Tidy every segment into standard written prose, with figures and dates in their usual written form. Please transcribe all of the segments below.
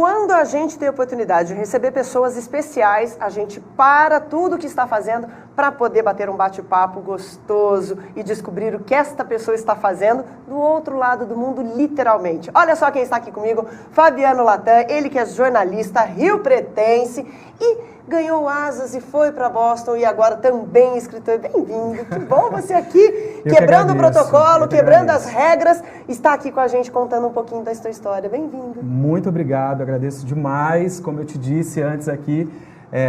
quando a gente tem a oportunidade de receber pessoas especiais, a gente para tudo o que está fazendo para poder bater um bate-papo gostoso e descobrir o que esta pessoa está fazendo do outro lado do mundo, literalmente. Olha só quem está aqui comigo, Fabiano Latam, ele que é jornalista riopretense e ganhou asas e foi para Boston e agora também escritor. Bem-vindo, que bom você aqui, quebrando o protocolo, quebrando as regras, está aqui com a gente contando um pouquinho da sua história. Bem-vindo. Muito obrigado, agradeço demais, como eu te disse antes aqui,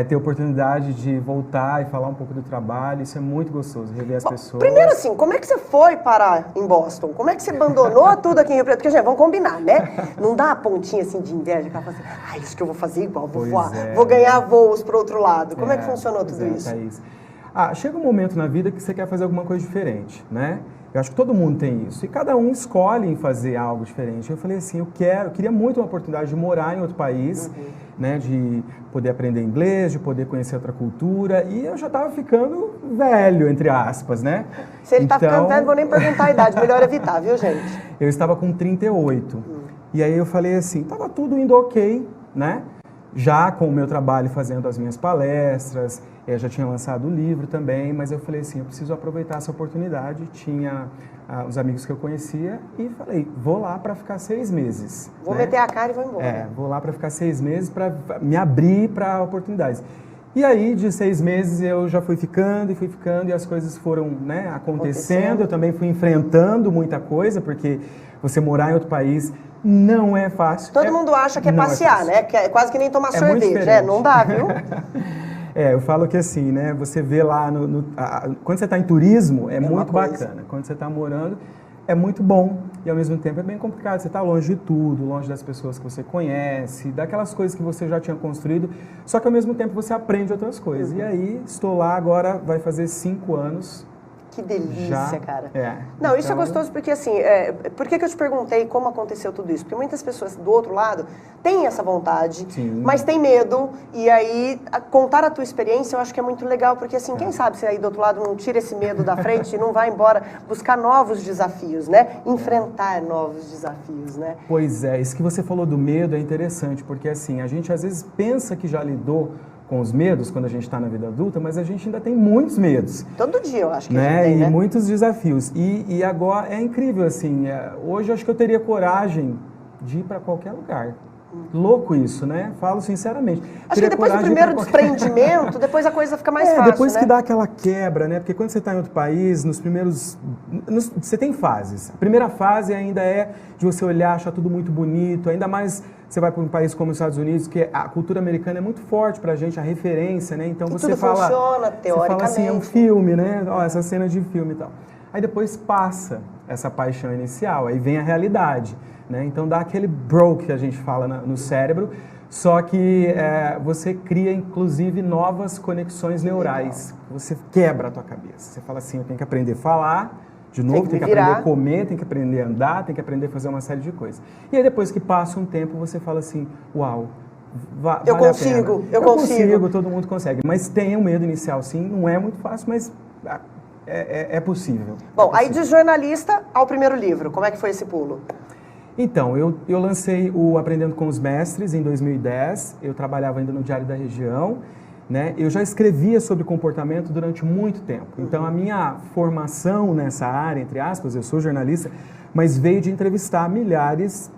ter a oportunidade de voltar e falar um pouco do trabalho, isso é muito gostoso, rever as pessoas. Primeiro assim, como é que você foi parar em Boston? Como é que você abandonou tudo aqui em Rio Preto? Porque, gente, vamos combinar, né? Não dá a pontinha assim de inveja, que ela fala assim, isso que eu vou fazer igual, vou voar, vou ganhar voos para o outro lado. Como é que funcionou tudo isso? Thaís. Chega um momento na vida que você quer fazer alguma coisa diferente, né? Eu acho que todo mundo tem isso. E cada um escolhe em fazer algo diferente. Eu falei assim, eu queria muito uma oportunidade de morar em outro país, né? De poder aprender inglês, de poder conhecer outra cultura. E eu já estava ficando velho, entre aspas, né? Se ele está ficando velho, não vou nem perguntar a idade. Melhor evitar, viu, gente? Eu estava com 38. E aí eu falei assim, estava tudo indo ok, né? Já com o meu trabalho fazendo as minhas palestras, eu já tinha lançado o livro também, mas eu falei assim, eu preciso aproveitar essa oportunidade. Tinha os amigos que eu conhecia e falei, vou lá para ficar 6 meses. Vou meter a cara e vou embora. Vou lá para ficar 6 meses para me abrir para oportunidades. E aí, de 6 meses, eu já fui ficando e as coisas foram, né, acontecendo. Eu também fui enfrentando muita coisa, porque você morar em outro país não é fácil. Todo mundo acha que é passear, né? Que é quase que nem tomar cerveja. Não dá, viu? Eu falo que assim, né? Você vê lá, quando você está em turismo, é muito bacana. Quando você está morando, é muito bom. E ao mesmo tempo é bem complicado. Você está longe de tudo, longe das pessoas que você conhece, daquelas coisas que você já tinha construído. Só que ao mesmo tempo você aprende outras coisas. E aí, estou lá agora, vai fazer 5 anos. Que delícia, cara. Não, então... isso é gostoso porque, assim, por que eu te perguntei como aconteceu tudo isso? Porque muitas pessoas do outro lado têm essa vontade, mas têm medo, e aí contar a tua experiência eu acho que é muito legal, porque, assim, quem sabe se aí do outro lado não tira esse medo da frente e não vai embora buscar novos desafios, né? Enfrentar novos desafios, né? Pois é, isso que você falou do medo é interessante, porque, assim, a gente às vezes pensa que já lidou com os medos quando a gente está na vida adulta, mas a gente ainda tem muitos medos. Todo dia eu acho que né? a gente tem, E muitos desafios. E agora é incrível, assim, hoje eu acho que eu teria coragem de ir para qualquer lugar. Louco isso, né? Falo sinceramente. Acho que depois do primeiro desprendimento, depois a coisa fica mais fácil, depois né? que dá aquela quebra, né? Porque quando você está em outro país, você tem fases. A primeira fase ainda é de você olhar, achar tudo muito bonito, ainda mais você vai para um país como os Estados Unidos, que a cultura americana é muito forte pra gente, a referência, né? Então você fala... funciona, teoricamente. Você fala assim, é um filme, né? Essa cena de filme e tal. Aí depois passa essa paixão inicial, aí vem a realidade, né? Então dá aquele broke que a gente fala no cérebro, só que você cria, inclusive, novas conexões neurais. Você quebra a tua cabeça. Você fala assim, eu tenho que aprender a falar, de novo, tem que aprender a comer, tem que aprender a andar, tem que aprender a fazer uma série de coisas. E aí depois que passa um tempo, você fala assim, uau, eu consigo, eu consigo, todo mundo consegue. Mas tem um medo inicial, sim, não é muito fácil, mas é possível. Bom, aí de jornalista ao primeiro livro, como é que foi esse pulo? Então, eu lancei o Aprendendo com os Mestres em 2010, eu trabalhava ainda no Diário da Região, né? Eu já escrevia sobre comportamento durante muito tempo. Então, a minha formação nessa área, entre aspas, eu sou jornalista, mas veio de entrevistar milhares,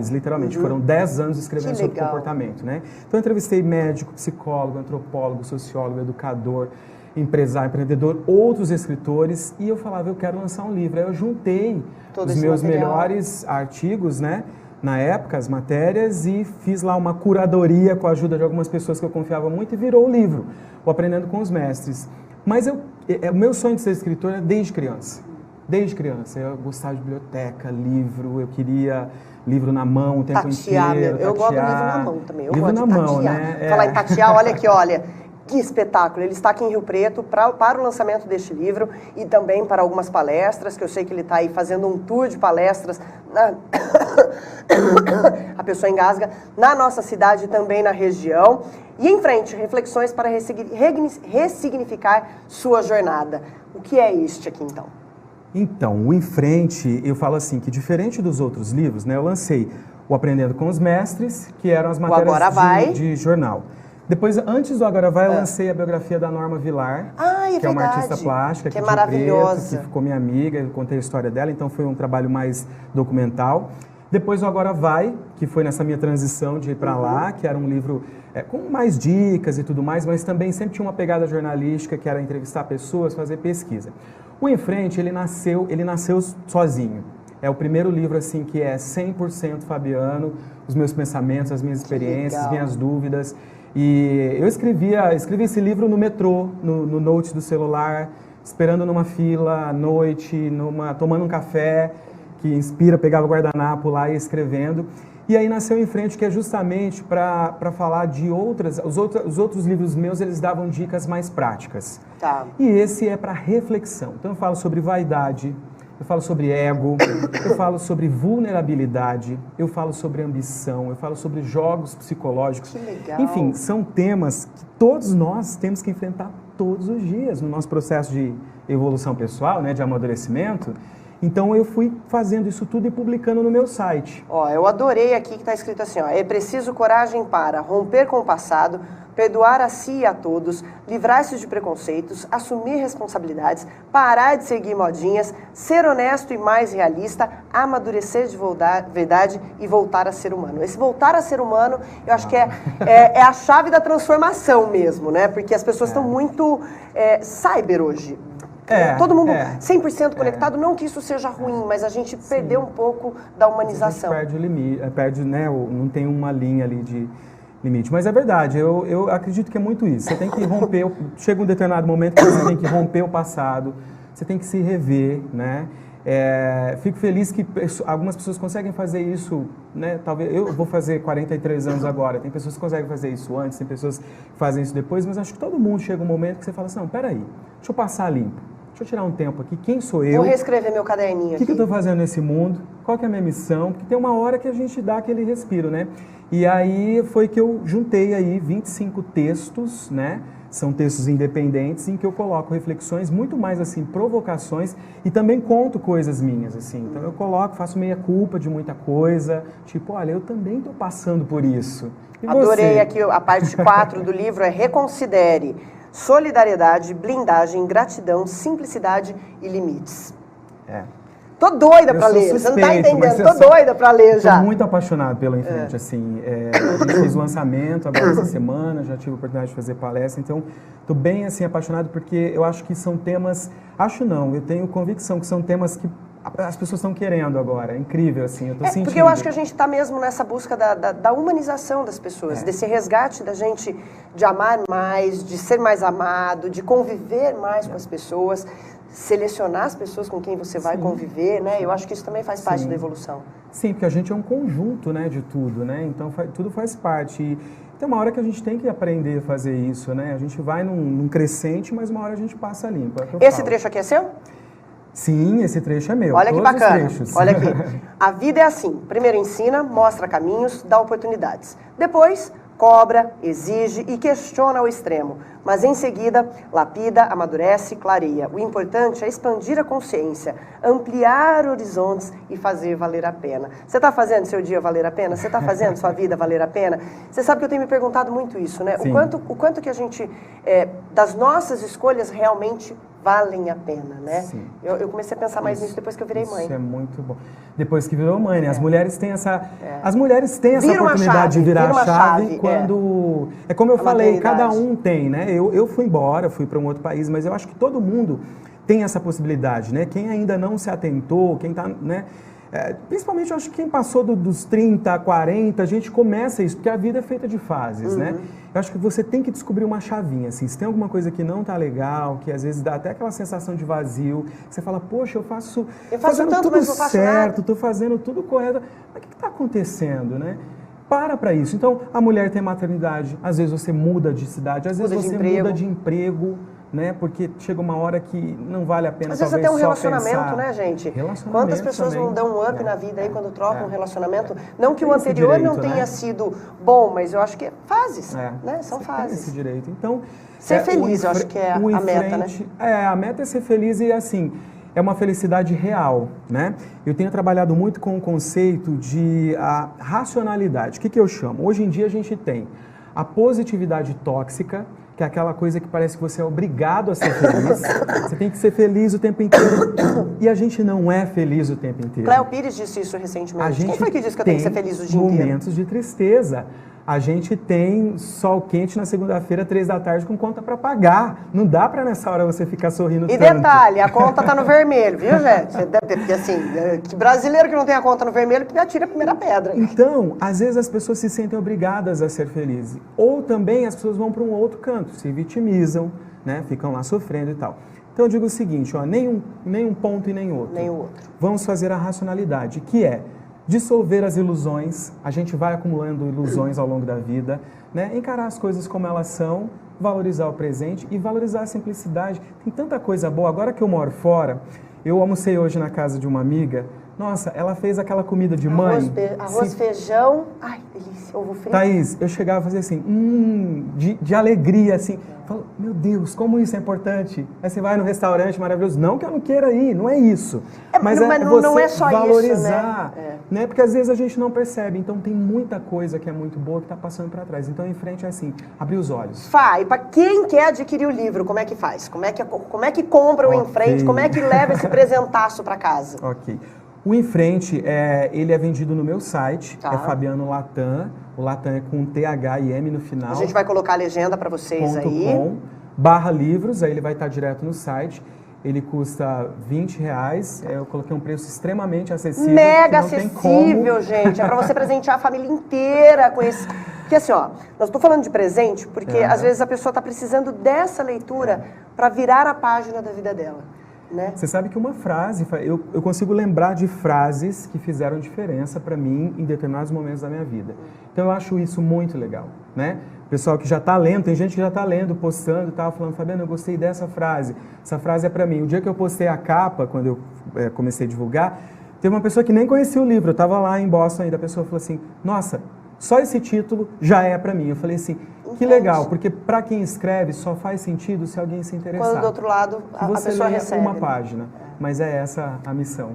literalmente. Foram 10 anos escrevendo sobre comportamento, né? Então, eu entrevistei médico, psicólogo, antropólogo, sociólogo, educador, empresário, empreendedor, outros escritores, e eu falava, eu quero lançar um livro. Aí eu juntei os meus melhores artigos, né? Na época, as matérias, e fiz lá uma curadoria com a ajuda de algumas pessoas que eu confiava muito e virou o livro, o Aprendendo com os Mestres. Mas o meu sonho de ser escritor é desde criança. Desde criança. Eu gostava de biblioteca, livro, eu queria livro na mão o tempo inteiro. Eu gosto do livro na mão também. Eu livro gosto na de mão, tatear. né? Falar em tatear, olha aqui, olha. Que espetáculo! Ele está aqui em Rio Preto para o lançamento deste livro e também para algumas palestras, que eu sei que ele está aí fazendo um tour de palestras, a pessoa engasga, na nossa cidade e também na região. E em frente, reflexões para ressignificar sua jornada. O que é este aqui, então? Então, o Em Frente, eu falo assim, que diferente dos outros livros, né, eu lancei o Aprendendo com os Mestres, que eram as matérias de jornal. Depois, antes do Agora Vai, eu lancei a biografia da Norma Vilar, que é uma artista plástica, que é maravilhosa, que ficou minha amiga, eu contei a história dela, então foi um trabalho mais documental. Depois o Agora Vai, que foi nessa minha transição de ir para lá, que era um livro com mais dicas e tudo mais, mas também sempre tinha uma pegada jornalística, que era entrevistar pessoas, fazer pesquisa. O Em Frente, ele nasceu sozinho. É o primeiro livro assim que é 100% Fabiano, os meus pensamentos, as minhas experiências, as minhas dúvidas. E eu escrevi esse livro no metrô, no note do celular, esperando numa fila à noite, tomando um café, que inspira, pegava o guardanapo lá e escrevendo. E aí nasceu Em Frente, que é justamente para falar de os outros livros meus, eles davam dicas mais práticas. Tá. E esse é para reflexão. Então eu falo sobre vaidade, eu falo sobre ego, eu falo sobre vulnerabilidade, eu falo sobre ambição, eu falo sobre jogos psicológicos. Que legal. Enfim, são temas que todos nós temos que enfrentar todos os dias no nosso processo de evolução pessoal, né, de amadurecimento. Então eu fui fazendo isso tudo e publicando no meu site. Eu adorei aqui que está escrito assim, é preciso coragem para romper com o passado, perdoar a si e a todos, livrar-se de preconceitos, assumir responsabilidades, parar de seguir modinhas, ser honesto e mais realista, amadurecer de verdade e voltar a ser humano. Esse voltar a ser humano, eu acho que é a chave da transformação mesmo, né? Porque as pessoas estão muito cyber hoje. Todo mundo 100% conectado, não que isso seja ruim, mas a gente perdeu um pouco da humanização. A gente perde o limite, não tem uma linha ali de limite. Mas é verdade, eu acredito que é muito isso. Você tem que romper, chega um determinado momento que você tem que romper o passado, você tem que se rever, né? Fico feliz que algumas pessoas conseguem fazer isso, né? Talvez eu vou fazer 43 anos agora, tem pessoas que conseguem fazer isso antes, tem pessoas que fazem isso depois, mas acho que todo mundo chega um momento que você fala assim, não, peraí, deixa eu passar limpo. Deixa eu tirar um tempo aqui, quem sou eu? Vou reescrever meu caderninho aqui. O que eu estou fazendo nesse mundo? Qual que é a minha missão? Porque tem uma hora que a gente dá aquele respiro, né? E aí foi que eu juntei aí 25 textos, né? São textos independentes em que eu coloco reflexões, muito mais assim, provocações e também conto coisas minhas, assim. Então eu faço meia culpa de muita coisa, tipo, olha, eu também estou passando por isso. E adorei você? Aqui, a parte 4 do livro é Reconsidere. Solidariedade, blindagem, gratidão, simplicidade e limites. Tô doida pra ler, você não tá entendendo, tô doida pra ler já. Tô muito apaixonado pelo Em Frente, assim, a gente fez o lançamento agora essa semana, já tive a oportunidade de fazer palestra, então tô bem, assim, apaixonado porque eu acho que são temas, eu tenho convicção que são temas que as pessoas estão querendo agora, é incrível, assim, eu tô sentindo. Porque eu acho que a gente está mesmo nessa busca da humanização das pessoas, desse resgate da gente de amar mais, de ser mais amado, de conviver mais com as pessoas, selecionar as pessoas com quem você vai conviver, né? Eu acho que isso também faz parte da evolução. Sim, porque a gente é um conjunto, né, de tudo, né? Então tudo faz parte. E tem uma hora que a gente tem que aprender a fazer isso, né? A gente vai num crescente, mas uma hora a gente passa limpo. Esse trecho aqui é seu? Sim, esse trecho é meu. Olha que bacana. Olha aqui. A vida é assim. Primeiro ensina, mostra caminhos, dá oportunidades. Depois, cobra, exige e questiona ao extremo. Mas em seguida, lapida, amadurece, clareia. O importante é expandir a consciência, ampliar horizontes e fazer valer a pena. Você está fazendo seu dia valer a pena? Você está fazendo sua vida valer a pena? Você sabe que eu tenho me perguntado muito isso, né? O quanto que a gente, das nossas escolhas, realmente valem a pena, né? Eu comecei a pensar mais nisso depois que eu virei mãe. Isso é muito bom. Depois que virou mãe, né? As mulheres têm essa oportunidade de virar a chave quando... É como eu falei, cada um tem, né? Eu fui embora, fui para um outro país, mas eu acho que todo mundo tem essa possibilidade, né? Quem ainda não se atentou, quem está, né? Principalmente, eu acho que quem passou dos 30, 40, a gente começa isso, porque a vida é feita de fases, né? Eu acho que você tem que descobrir uma chavinha, assim, se tem alguma coisa que não tá legal, que às vezes dá até aquela sensação de vazio, você fala, poxa, eu faço tanto, tudo mas não faço certo, tô fazendo tudo correto, mas o que tá acontecendo, né? Para isso. Então, a mulher tem maternidade, às vezes você muda de cidade, às vezes você muda de emprego, né? Porque chega uma hora que não vale a pena, às vezes até um relacionamento, né, gente? Quantas pessoas também não dão um up na vida aí quando trocam um relacionamento? Não que o anterior não tenha sido bom, mas eu acho que é fases, né? São fases. Tem esse direito. Então, ser feliz, eu acho que é a meta, né? A meta é ser feliz e assim, é uma felicidade real, né? Eu tenho trabalhado muito com o conceito de racionalidade. O que eu chamo? Hoje em dia a gente tem a positividade tóxica, que é aquela coisa que parece que você é obrigado a ser feliz. Você tem que ser feliz o tempo inteiro. E a gente não é feliz o tempo inteiro. Cléo Pires disse isso recentemente. Quem foi que disse que eu tenho que ser feliz o dia inteiro? Momentos de tristeza. A gente tem sol quente na segunda-feira, 3 da tarde, com conta para pagar. Não dá para nessa hora você ficar sorrindo tanto. E detalhe, a conta tá no vermelho, viu, gente? Porque assim, que brasileiro que não tem a conta no vermelho, que atira a primeira pedra. Então, às vezes as pessoas se sentem obrigadas a ser felizes. Ou também as pessoas vão para um outro canto, se vitimizam, né? Ficam lá sofrendo e tal. Então eu digo o seguinte, ó, nem um ponto e nem outro. Nem o outro. Vamos fazer a racionalidade, que é dissolver as ilusões. A gente vai acumulando ilusões ao longo da vida, né? Encarar as coisas como elas são, valorizar o presente e valorizar a simplicidade. Tem tanta coisa boa. Agora que eu moro fora, eu almocei hoje na casa de uma amiga. Nossa, ela fez aquela comida de mãe. Arroz, feijão. Ai, delícia, ovo frito. Thaís, eu chegava a fazer assim, de alegria, assim. Falo, meu Deus, como isso é importante. Aí você vai no restaurante maravilhoso. Não que eu não queira ir, não é isso. Mas você não é só valorizar, isso, né? Porque às vezes a gente não percebe. Então tem muita coisa que é muito boa que está passando para trás. Então em frente é assim, abrir os olhos. E para quem quer adquirir o livro, como é que faz? Como é que compra o Em Frente? Como é que leva esse presentaço para casa? Ok. O Em Frente, ele é vendido no meu site, é Fabiano Latam. O Latam é com TH e M no final. A gente vai colocar a legenda para vocês aí. /livros, aí ele vai estar direto no site. Ele custa R$20. Eu coloquei um preço extremamente acessível. Mega acessível, gente. É para você presentear a família inteira com esse... Porque assim, ó, nós estou falando de presente porque às vezes a pessoa está precisando dessa leitura para virar a página da vida dela. Né? Você sabe que uma frase, eu consigo lembrar de frases que fizeram diferença para mim em determinados momentos da minha vida. Então eu acho isso muito legal, né? O pessoal que já está lendo, tem gente que já está lendo, postando e tal, falando, Fabiano, eu gostei dessa frase. Essa frase é para mim. O dia que eu postei a capa, quando eu comecei a divulgar, teve uma pessoa que nem conhecia o livro, eu estava lá em Boston ainda, a pessoa falou assim, nossa, só esse título já é para mim. Eu falei assim, que legal, porque para quem escreve só faz sentido se alguém se interessar. Quando do outro lado a pessoa recebe. Uma página, mas é essa a missão.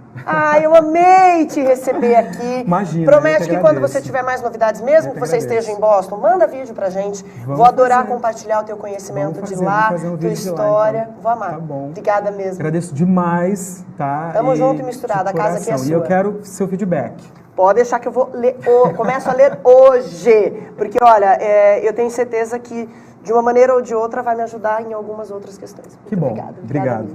Eu amei te receber aqui. Imagina. Promete que quando você tiver mais novidades, mesmo que você esteja em Boston, manda vídeo pra gente. Vou adorar compartilhar o teu conhecimento de lá, tua história. Vou amar. Tá bom. Obrigada mesmo. Agradeço demais, tá? Tamo junto e misturado, a casa aqui é sua. E eu quero seu feedback. Pode deixar que eu vou ler, começo a ler hoje, porque olha, eu tenho certeza que de uma maneira ou de outra vai me ajudar em algumas outras questões. Muito que bom. Obrigada. Obrigado.